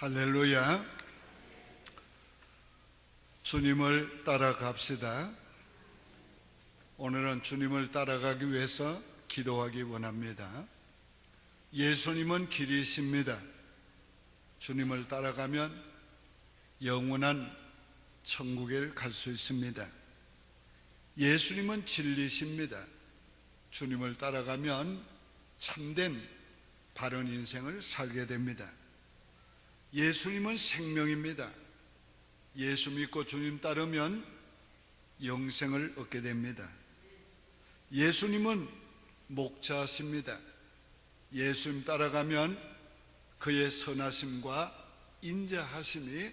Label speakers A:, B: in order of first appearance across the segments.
A: 할렐루야. 주님을 따라갑시다. 오늘은 주님을 따라가기 위해서 기도하기 원합니다. 예수님은 길이십니다. 주님을 따라가면 영원한 천국에 갈 수 있습니다. 예수님은 진리십니다. 주님을 따라가면 참된 바른 인생을 살게 됩니다. 예수님은 생명입니다. 예수 믿고 주님 따르면 영생을 얻게 됩니다. 예수님은 목자십니다. 예수님 따라가면 그의 선하심과 인자하심이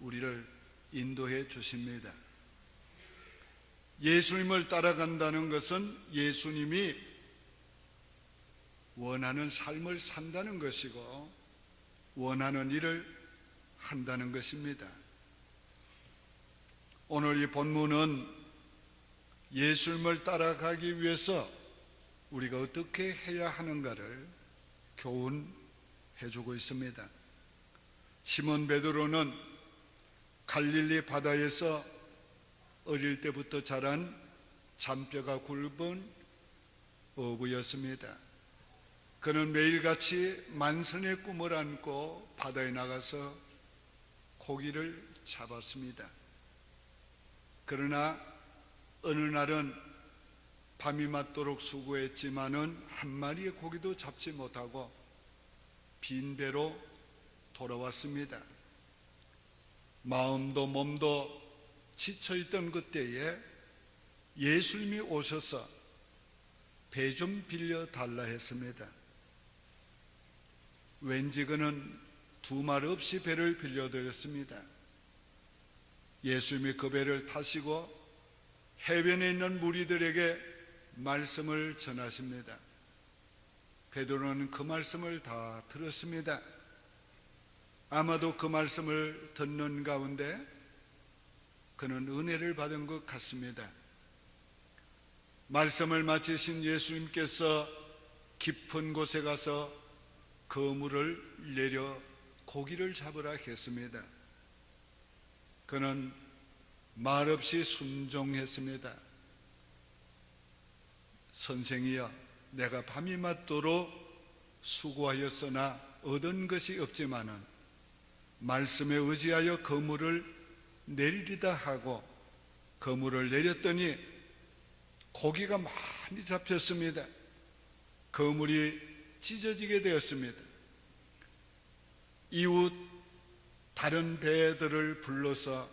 A: 우리를 인도해 주십니다. 예수님을 따라간다는 것은 예수님이 원하는 삶을 산다는 것이고 원하는 일을 한다는 것입니다. 오늘 이 본문은 예수님을 따라가기 위해서 우리가 어떻게 해야 하는가를 교훈해 주고 있습니다. 시몬 베드로는 갈릴리 바다에서 어릴 때부터 자란 잔뼈가 굵은 어부였습니다. 그는 매일같이 만선의 꿈을 안고 바다에 나가서 고기를 잡았습니다. 그러나 어느 날은 밤이 맞도록 수고했지만은 한 마리의 고기도 잡지 못하고 빈 배로 돌아왔습니다. 마음도 몸도 지쳐있던 그때에 예수님이 오셔서 배 좀 빌려달라 했습니다. 왠지 그는 두말 없이 배를 빌려드렸습니다. 예수님이 그 배를 타시고 해변에 있는 무리들에게 말씀을 전하십니다. 베드로는 그 말씀을 다 들었습니다. 아마도 그 말씀을 듣는 가운데 그는 은혜를 받은 것 같습니다. 말씀을 마치신 예수님께서 깊은 곳에 가서 그물을 내려 고기를 잡으라 했습니다. 그는 말없이 순종했습니다. 선생이여, 내가 밤이 맞도록 수고하였으나 얻은 것이 없지만은 말씀에 의지하여 그물을 내리리다 하고 그물을 내렸더니 고기가 많이 잡혔습니다. 그물이 찢어지게 되었습니다. 이웃 다른 배들을 불러서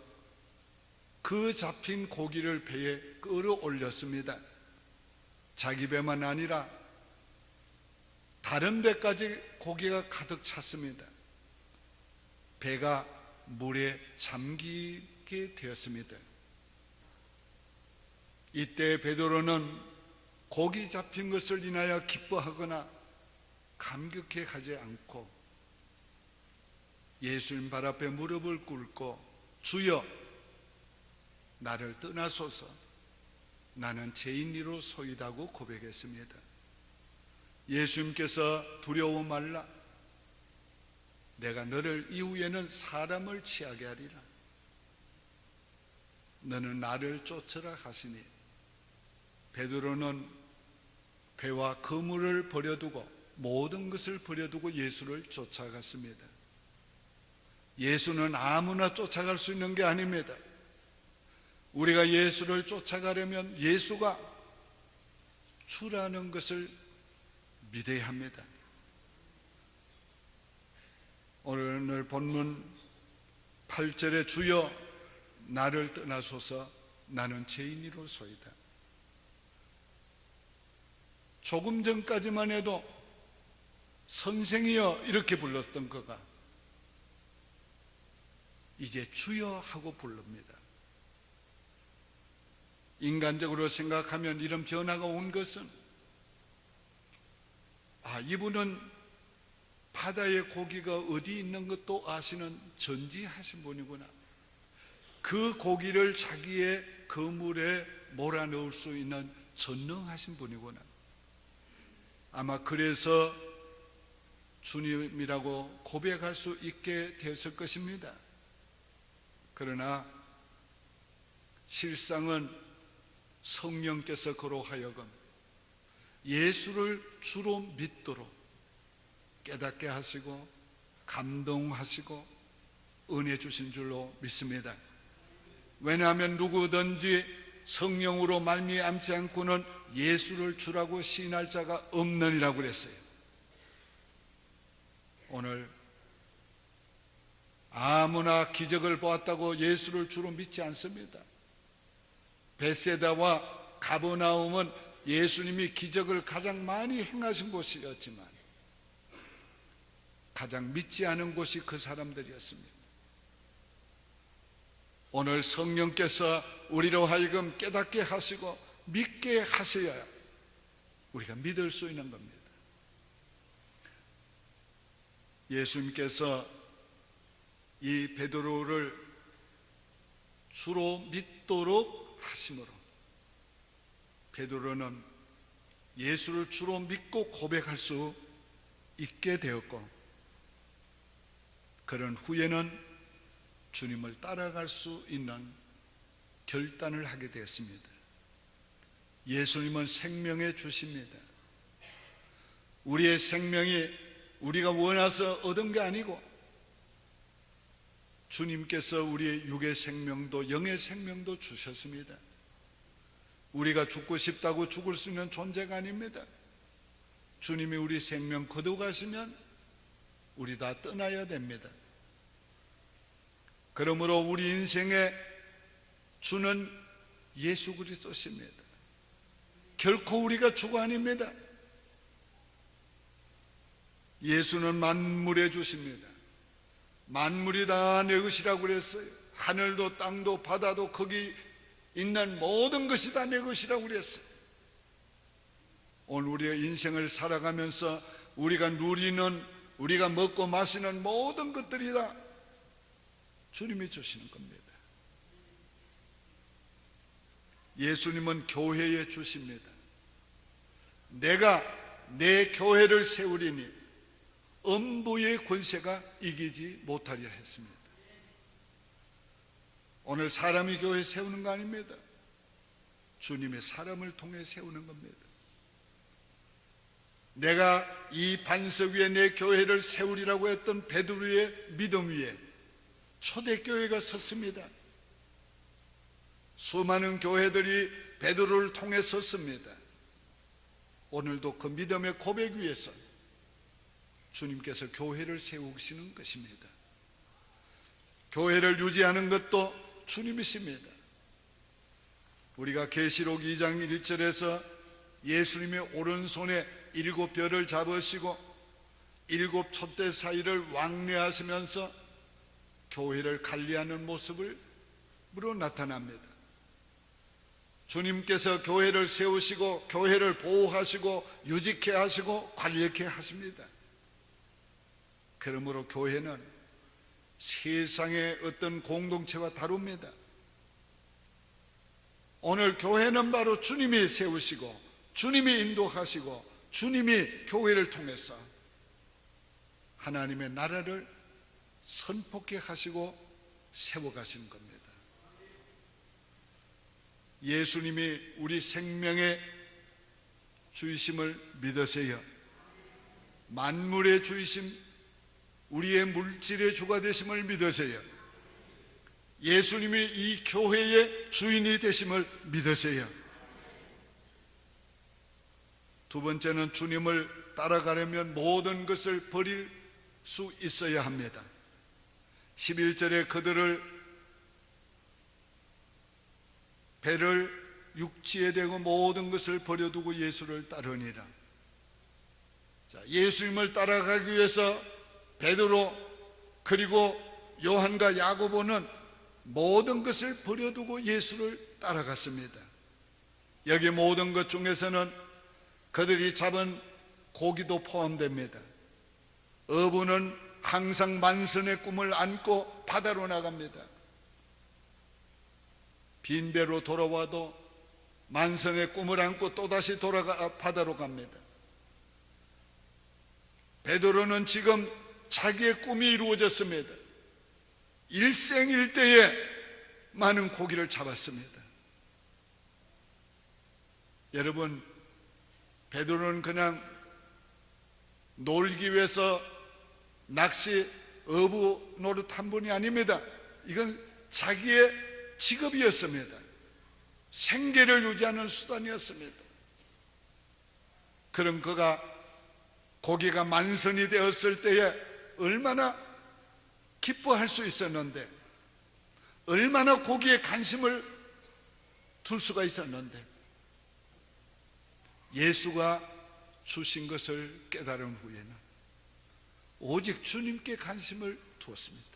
A: 그 잡힌 고기를 배에 끌어올렸습니다. 자기 배만 아니라 다른 배까지 고기가 가득 찼습니다. 배가 물에 잠기게 되었습니다. 이때 베드로는 고기 잡힌 것을 인하여 기뻐하거나 감격해 하지 않고 예수님 발 앞에 무릎을 꿇고 주여, 나를 떠나소서, 나는 죄인이로소이다고 고백했습니다. 예수님께서 두려워 말라, 내가 너를 이후에는 사람을 취하게 하리라. 너는 나를 쫓으라 하시니 베드로는 배와 그물을 버려두고 모든 것을 버려두고 예수를 쫓아갔습니다. 예수는 아무나 쫓아갈 수 있는 게 아닙니다. 우리가 예수를 쫓아가려면 예수가 주라는 것을 믿어야 합니다. 오늘 본문 8절에 주여, 나를 떠나소서, 나는 죄인이로소이다. 조금 전까지만 해도 선생이여 이렇게 불렀던 그가 이제 주여 하고 부릅니다. 인간적으로 생각하면 이런 변화가 온 것은 이분은 바다의 고기가 어디 있는 것도 아시는 전지하신 분이구나. 그 고기를 자기의 그물에 몰아넣을 수 있는 전능하신 분이구나. 아마 그래서 주님이라고 고백할 수 있게 되었을 것입니다. 그러나 실상은 성령께서 그로 하여금 예수를 주로 믿도록 깨닫게 하시고 감동하시고 은혜 주신 줄로 믿습니다. 왜냐하면 누구든지 성령으로 말미암지 않고는 예수를 주라고 시인할 자가 없느니라고 그랬어요. 오늘 아무나 기적을 보았다고 예수를 주로 믿지 않습니다. 베세다와 가버나움은 예수님이 기적을 가장 많이 행하신 곳이었지만 가장 믿지 않은 곳이 그 사람들이었습니다. 오늘 성령께서 우리로 하여금 깨닫게 하시고 믿게 하셔야 우리가 믿을 수 있는 겁니다. 예수님께서 이 베드로를 주로 믿도록 하심으로 베드로는 예수를 주로 믿고 고백할 수 있게 되었고, 그런 후에는 주님을 따라갈 수 있는 결단을 하게 되었습니다. 예수님은 생명의 주십니다. 우리의 생명이 우리가 원해서 얻은 게 아니고 주님께서 우리의 육의 생명도 영의 생명도 주셨습니다. 우리가 죽고 싶다고 죽을 수 있는 존재가 아닙니다. 주님이 우리 생명 거둬가시면 우리 다 떠나야 됩니다. 그러므로 우리 인생의 주는 예수 그리스도십니다. 결코 우리가 주가 아닙니다. 예수는 만물의 주십니다. 만물이 다 내 것이라고 그랬어요. 하늘도 땅도 바다도 거기 있는 모든 것이 다 내 것이라고 그랬어요. 오늘 우리의 인생을 살아가면서 우리가 누리는, 우리가 먹고 마시는 모든 것들이 다 주님이 주시는 겁니다. 예수님은 교회에 주십니다. 내가 내 교회를 세우리니 음부의 권세가 이기지 못하리라 했습니다. 오늘 사람이 교회 세우는 거 아닙니다. 주님의 사람을 통해 세우는 겁니다. 내가 이 반석 위에 내 교회를 세우리라고 했던 베드로의 믿음 위에 초대교회가 섰습니다. 수많은 교회들이 베드로를 통해 섰습니다. 오늘도 그 믿음의 고백 위에서 주님께서 교회를 세우시는 것입니다. 교회를 유지하는 것도 주님이십니다. 우리가 계시록 2장 1절에서 예수님의 오른손에 7별을 잡으시고 7 촛대 사이를 왕래하시면서 교회를 관리하는 모습으로 나타납니다. 주님께서 교회를 세우시고 교회를 보호하시고 유지케 하시고 관리케 하십니다. 그러므로 교회는 세상의 어떤 공동체와 다릅니다. 오늘 교회는 바로 주님이 세우시고 주님이 인도하시고 주님이 교회를 통해서 하나님의 나라를 선포케 하시고 세워가시는 겁니다. 예수님이 우리 생명의 주이심을 믿으세요. 만물의 주이심, 우리의 물질의 주가 되심을 믿으세요. 예수님이 이 교회의 주인이 되심을 믿으세요. 두 번째는 주님을 따라가려면 모든 것을 버릴 수 있어야 합니다. 11절에 그들을 배를 육지에 대고 모든 것을 버려두고 예수를 따르니라. 자, 예수님을 따라가기 위해서 베드로 그리고 요한과 야고보는 모든 것을 버려두고 예수를 따라갔습니다. 여기 모든 것 중에서는 그들이 잡은 고기도 포함됩니다. 어부는 항상 만선의 꿈을 안고 바다로 나갑니다. 빈 배로 돌아와도 만선의 꿈을 안고 또다시 바다로 갑니다. 베드로는 지금 자기의 꿈이 이루어졌습니다. 일생일대에 많은 고기를 잡았습니다. 여러분, 베드로는 그냥 놀기 위해서 낚시 어부 노릇한 분이 아닙니다. 이건 자기의 직업이었습니다. 생계를 유지하는 수단이었습니다. 그럼 그가 고기가 만선이 되었을 때에 얼마나 기뻐할 수 있었는데, 얼마나 고기에 관심을 둘 수가 있었는데, 예수가 주신 것을 깨달은 후에는 오직 주님께 관심을 두었습니다.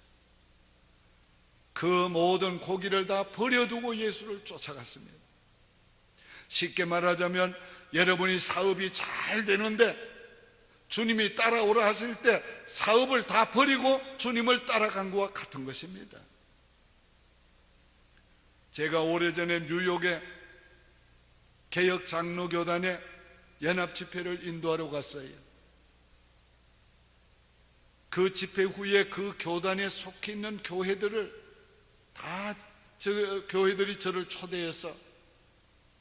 A: 그 모든 고기를 다 버려두고 예수를 쫓아갔습니다. 쉽게 말하자면 여러분이 사업이 잘 되는데 주님이 따라오라 하실 때 사업을 다 버리고 주님을 따라간 것과 같은 것입니다. 제가 오래전에 뉴욕에 개혁 장로교단의 연합 집회를 인도하러 갔어요. 그 집회 후에 그 교단에 속해 있는 교회들을 다 교회들이 저를 초대해서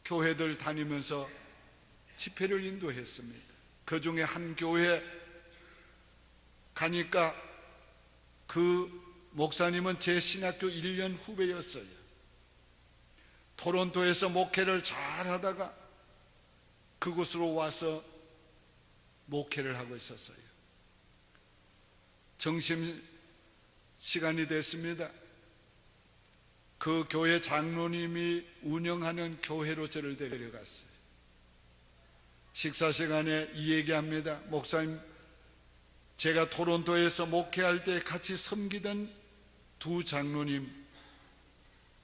A: 교회들 다니면서 집회를 인도했습니다. 그 중에 한 교회 가니까 그 목사님은 제 신학교 1년 후배였어요. 토론토에서 목회를 잘 하다가 그곳으로 와서 목회를 하고 있었어요. 점심시간이 됐습니다. 그 교회 장로님이 운영하는 교회로 저를 데려갔어요. 식사 시간에 이 얘기합니다. 목사님, 제가 토론토에서 목회할 때 같이 섬기던 두 장로님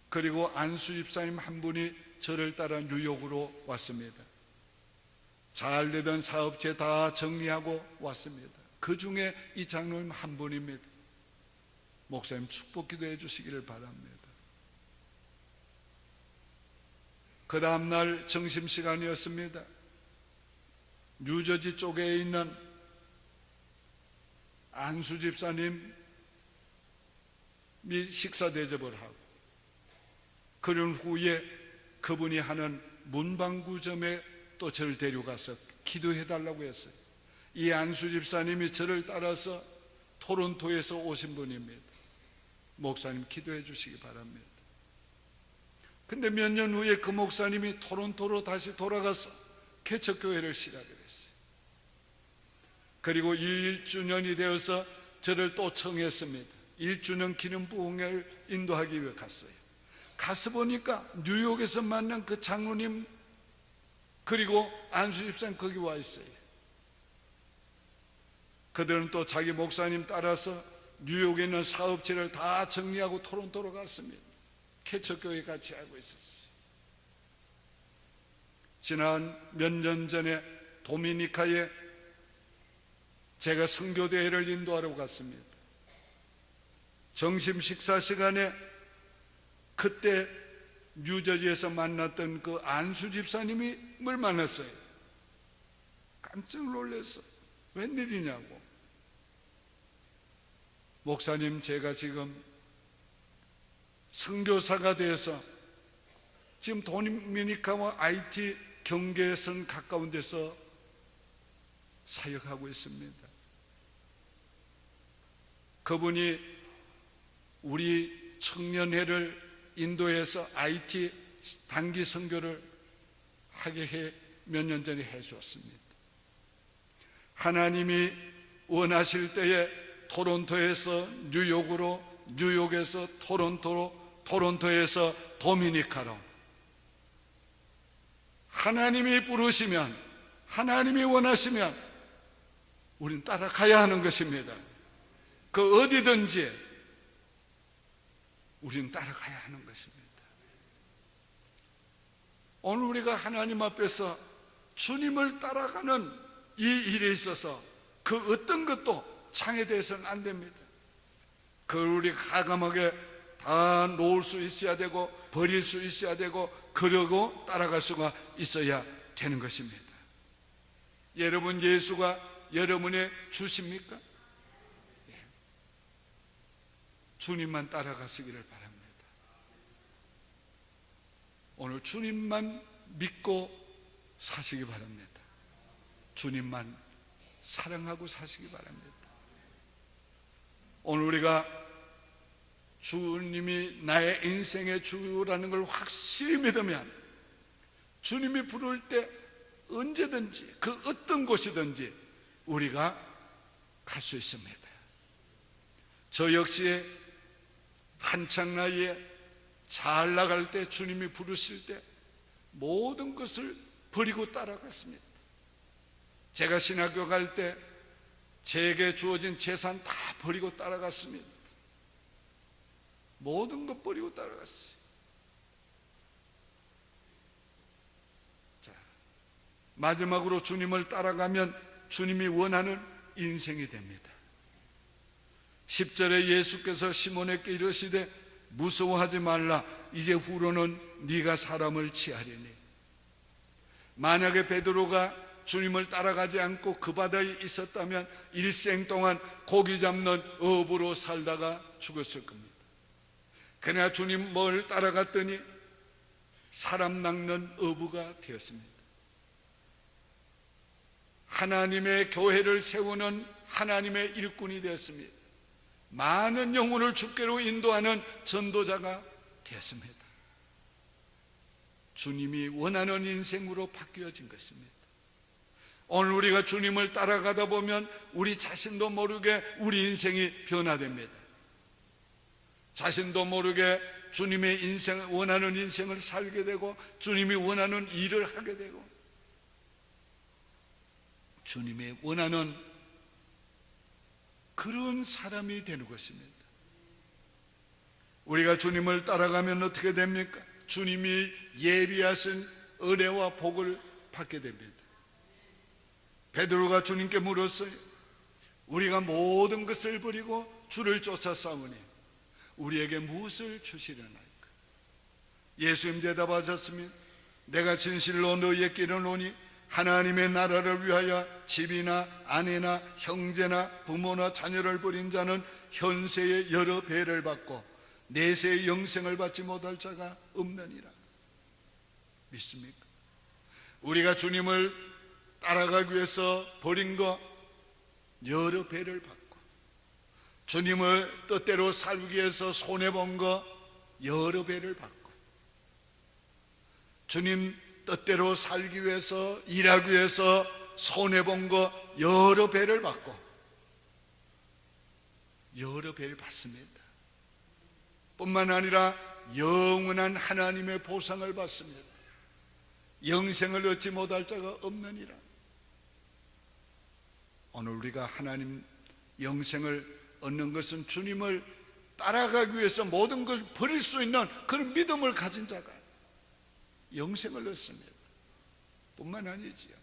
A: 그리고 안수 집사님 한 분이 저를 따라 뉴욕으로 왔습니다. 잘 되던 사업체 다 정리하고 왔습니다. 그 중에 이 장로님 한 분입니다. 목사님 축복 기도해 주시기를 바랍니다. 그 다음날 점심시간이었습니다. 뉴저지 쪽에 있는 안수 집사님이 식사 대접을 하고, 그런 후에 그분이 하는 문방구점에 또 저를 데려가서 기도해 달라고 했어요. 이 안수 집사님이 저를 따라서 토론토에서 오신 분입니다. 목사님 기도해 주시기 바랍니다. 근데 몇 년 후에 그 목사님이 토론토로 다시 돌아가서 개척교회를 시작을 했어요. 그리고 1주년이 되어서 저를 또 청했습니다. 1주년 기념 부흥회를 인도하기 위해 갔어요. 가서 보니까 뉴욕에서 만난 그 장로님 그리고 안수 집사님 거기 와 있어요. 그들은 또 자기 목사님 따라서 뉴욕에 있는 사업체를 다 정리하고 토론토로 갔습니다. 개척교회 같이 하고 있었어요. 지난 몇 년 전에 도미니카에 제가 선교대회를 인도하러 갔습니다. 점심 식사 시간에 그때 뉴저지에서 만났던 그 안수 집사님을 만났어요. 깜짝 놀랐어요. 웬일이냐고. 목사님, 제가 지금 선교사가 돼서 지금 도미니카와 IT 경계선 가까운 데서 사역하고 있습니다. 그분이 우리 청년회를 인도해서 IT 단기 선교를 하게 해 몇 년 전에 해주었습니다. 하나님이 원하실 때에 토론토에서 뉴욕으로, 뉴욕에서 토론토로, 토론토에서 도미니카로, 하나님이 부르시면, 하나님이 원하시면 우린 따라가야 하는 것입니다. 그 어디든지 우린 따라가야 하는 것입니다. 오늘 우리가 하나님 앞에서 주님을 따라가는 이 일에 있어서 그 어떤 것도 창해돼서는 안 됩니다. 그걸 우리가 가감하게 다 놓을 수 있어야 되고 버릴 수 있어야 되고 그러고 따라갈 수가 있어야 되는 것입니다. 여러분, 예수가 여러분의 주십니까? 예. 주님만 따라가시기를 바랍니다. 오늘 주님만 믿고 사시기 바랍니다. 주님만 사랑하고 사시기 바랍니다. 오늘 우리가 주님이 나의 인생의 주라는 걸 확실히 믿으면 주님이 부를 때 언제든지 그 어떤 곳이든지 우리가 갈 수 있습니다. 저 역시 한창 나이에 잘 나갈 때 주님이 부르실 때 모든 것을 버리고 따라갔습니다. 제가 신학교 갈 때 제게 주어진 재산 다 버리고 따라갔습니다. 모든 것 버리고 따라갔어요. 자, 마지막으로 주님을 따라가면 주님이 원하는 인생이 됩니다. 10절에 예수께서 시몬에게 이르시되 무서워하지 말라. 이제 후로는 네가 사람을 취하리니. 만약에 베드로가 주님을 따라가지 않고 그 바다에 있었다면 일생 동안 고기 잡는 어부로 살다가 죽었을 겁니다. 그러나 주님을 따라갔더니 사람 낚는 어부가 되었습니다. 하나님의 교회를 세우는 하나님의 일꾼이 되었습니다. 많은 영혼을 주께로 인도하는 전도자가 되었습니다. 주님이 원하는 인생으로 바뀌어진 것입니다. 오늘 우리가 주님을 따라가다 보면 우리 자신도 모르게 우리 인생이 변화됩니다. 자신도 모르게 주님의 인생, 원하는 인생을 살게 되고 주님이 원하는 일을 하게 되고 주님이 원하는 그런 사람이 되는 것입니다. 우리가 주님을 따라가면 어떻게 됩니까? 주님이 예비하신 은혜와 복을 받게 됩니다. 베드로가 주님께 물었어요. 우리가 모든 것을 버리고 주를 쫓아 싸우니 우리에게 무엇을 주시려나이까? 예수님 대답하셨습니다. 내가 진실로 너희에게 이르노니 하나님의 나라를 위하여 집이나 아내나 형제나 부모나 자녀를 버린 자는 현세의 여러 배를 받고 내세의 영생을 받지 못할 자가 없느니라. 믿습니까? 우리가 주님을 따라가기 위해서 버린 거 여러 배를 받고 주님을 뜻대로 살기 위해서 손해본 거 여러 배를 받고 주님 뜻대로 살기 위해서 일하기 위해서 손해본 거 여러 배를 받고 여러 배를 받습니다. 뿐만 아니라 영원한 하나님의 보상을 받습니다. 영생을 얻지 못할 자가 없느니라. 오늘 우리가 하나님 영생을 얻는 것은 주님을 따라가기 위해서 모든 것을 버릴 수 있는 그런 믿음을 가진 자가 영생을 얻습니다. 뿐만 아니지요.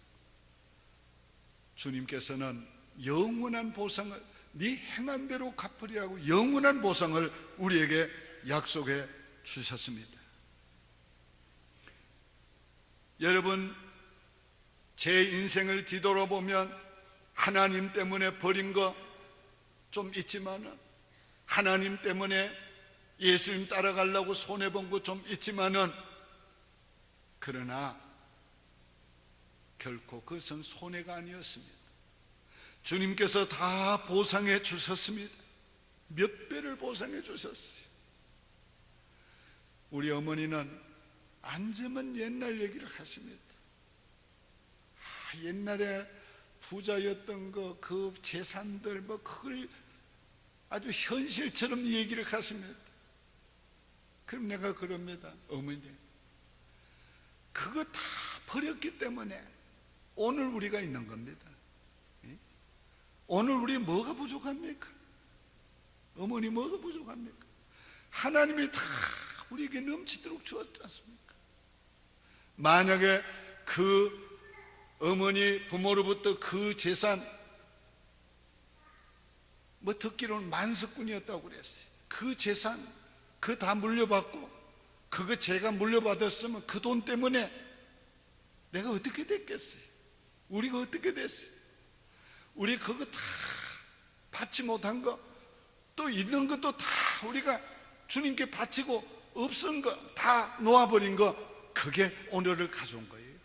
A: 주님께서는 영원한 보상을 네 행한 대로 갚으리라고 영원한 보상을 우리에게 약속해 주셨습니다. 여러분, 제 인생을 뒤돌아보면 하나님 때문에 버린 거 좀 있지만은 하나님 때문에 예수님 따라가려고 손해본 거 좀 있지만은 그러나 결코 그것은 손해가 아니었습니다. 주님께서 다 보상해 주셨습니다. 몇 배를 보상해 주셨어요. 우리 어머니는 앉으면 옛날 얘기를 하십니다. 옛날에 부자였던 그 재산들 그걸 아주 현실처럼 얘기를 하십니다. 그럼 내가 그럽니다. 어머니, 그거 다 버렸기 때문에 오늘 우리가 있는 겁니다. 오늘 우리 뭐가 부족합니까? 어머니 뭐가 부족합니까? 하나님이 다 우리에게 넘치도록 주었지 않습니까? 만약에 그 어머니 부모로부터 그 재산 듣기로는 만석군이었다고 그랬어요. 그 재산 그거 다 물려받고 그거 제가 물려받았으면 그 돈 때문에 내가 어떻게 됐겠어요? 우리가 어떻게 됐어요? 우리 그거 다 받지 못한 거, 또 있는 것도 다 우리가 주님께 바치고 없은 거 다 놓아버린 거, 그게 오늘을 가져온 거예요.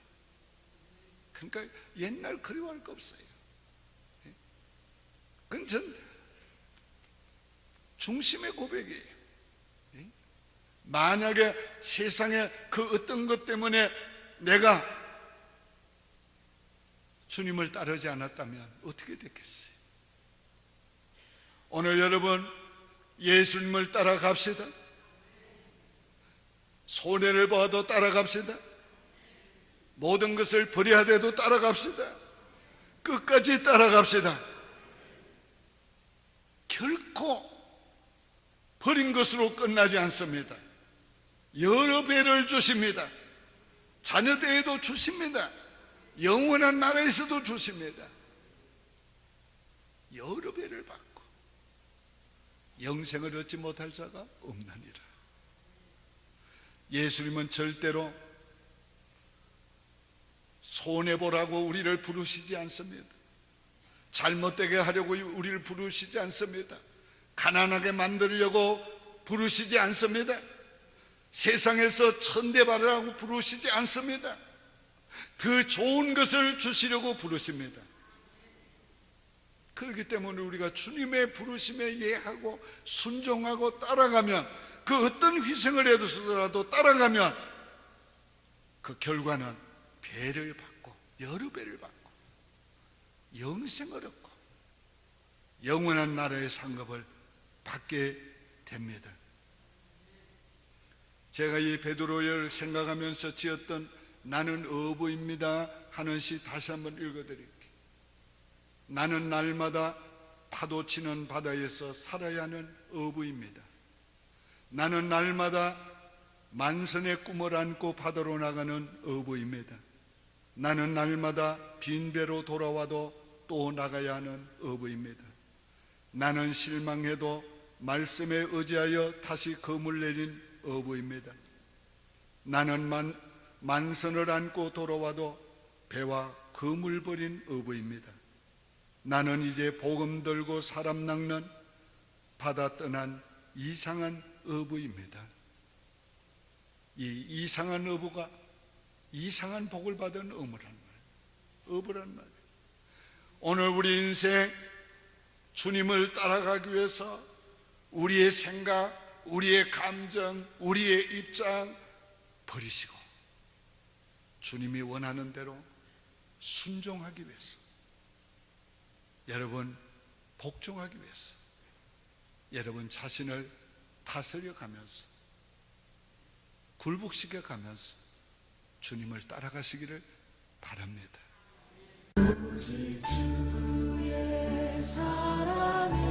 A: 그러니까 옛날 그리워할 거 없어요. 그건 전 중심의 고백이에요. 만약에 세상에 그 어떤 것 때문에 내가 주님을 따르지 않았다면 어떻게 됐겠어요? 오늘 여러분 예수님을 따라갑시다. 손해를 봐도 따라갑시다. 모든 것을 버려야돼도 따라갑시다. 끝까지 따라갑시다. 결코 버린 것으로 끝나지 않습니다. 여러 배를 주십니다. 자녀 때에도 주십니다. 영원한 나라에서도 주십니다. 여러 배를 받고 영생을 얻지 못할 자가 없느니라. 예수님은 절대로 손해보라고 우리를 부르시지 않습니다. 잘못되게 하려고 우리를 부르시지 않습니다. 가난하게 만들려고 부르시지 않습니다. 세상에서 천대받으라고 부르시지 않습니다. 더 좋은 것을 주시려고 부르십니다. 그렇기 때문에 우리가 주님의 부르심에 예하고 순종하고 따라가면, 그 어떤 희생을 해서라도 따라가면 그 결과는 배를 받고 여러 배를 받고 영생을 얻고 영원한 나라의 상급을 받게 됩니다. 제가 이 베드로를 생각하면서 지었던 나는 어부입니다 하는 시 다시 한번 읽어드릴게요. 나는 날마다 파도 치는 바다에서 살아야 하는 어부입니다. 나는 날마다 만선의 꿈을 안고 바다로 나가는 어부입니다. 나는 날마다 빈 배로 돌아와도 또 나가야 하는 어부입니다. 나는 실망해도 말씀에 의지하여 다시 검을 내린 어부입니다. 나는 만선을 안고 돌아와도 배와 검을 버린 어부입니다. 나는 이제 복음 들고 사람 낚는 바다 떠난 이상한 어부입니다. 이 이상한 어부가 이상한 복을 받은 어부란 말이에요. 오늘 우리 인생 주님을 따라가기 위해서 우리의 생각, 우리의 감정, 우리의 입장 버리시고 주님이 원하는 대로 순종하기 위해서, 여러분 복종하기 위해서 여러분 자신을 다스려 가면서 굴복시켜 가면서 주님을 따라가시기를 바랍니다.
B: 오직 주의 사랑에